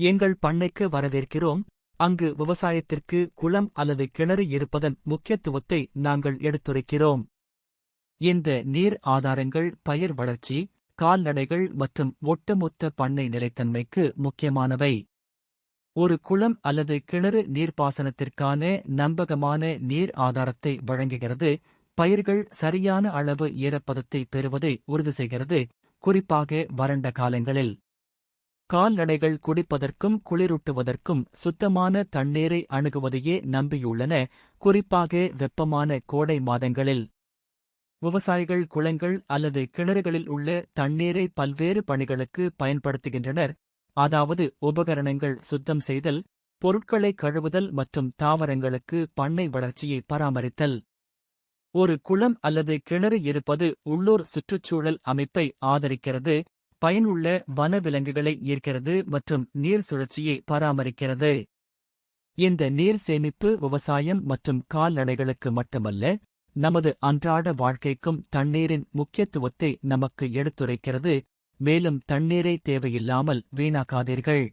எங்கள் பண்ணைக்கு வரவேற்கிறோம். அங்கு விவசாயத்திற்கு குளம் அல்லது கிணறு இருப்பதன் முக்கியத்துவத்தை நாங்கள் எடுத்துரைக்கிறோம். இந்த நீர் ஆதாரங்கள் பயிர் வளர்ச்சி, கால்நடைகள் மற்றும் ஒட்டுமொத்த பண்ணை நிலைத்தன்மைக்கு முக்கியமானவை. ஒரு குளம் அல்லது கிணறு நீர்ப்பாசனத்திற்கான நம்பகமான நீர் ஆதாரத்தை வழங்குகிறது, பயிர்கள் சரியான அளவு ஈரப்பதத்தை பெறுவதை உறுதி செய்கிறது, குறிப்பாக வறண்ட காலங்களில். கால்நடைகள் குடிப்பதற்கும் குளிரூட்டுவதற்கும் சுத்தமான தண்ணீரை அணுகுவதையே நம்பியுள்ளன, குறிப்பாக வெப்பமான கோடை மாதங்களில். விவசாயிகள் குளங்கள் அல்லது கிணறுகளில் உள்ள தண்ணீரை பல்வேறு பணிகளுக்கு பயன்படுத்துகின்றனர், அதாவது உபகரணங்கள் சுத்தம் செய்தல், பொருட்களை கழுவுதல் மற்றும் தாவரங்களுக்கு பண்ணை வளர்ச்சியை பராமரித்தல். ஒரு குளம் அல்லது கிணறு இருப்பது உள்ளூர் சுற்றுச்சூழல் அமைப்பை ஆதரிக்கிறது, பயனுள்ள வனவிலங்குகளை ஈர்க்கிறது மற்றும் நீர் சுழற்சியை பராமரிக்கிறது. இந்த நீர் சேமிப்பு விவசாயம் மற்றும் கால்நடைகளுக்கு மட்டுமல்ல, நமது அன்றாட வாழ்க்கைக்கும் தண்ணீரின் முக்கியத்துவத்தை நமக்கு எடுத்துரைக்கிறது, மேலும் தண்ணீரை தேவையில்லாமல் வீணாக்காதீர்கள்.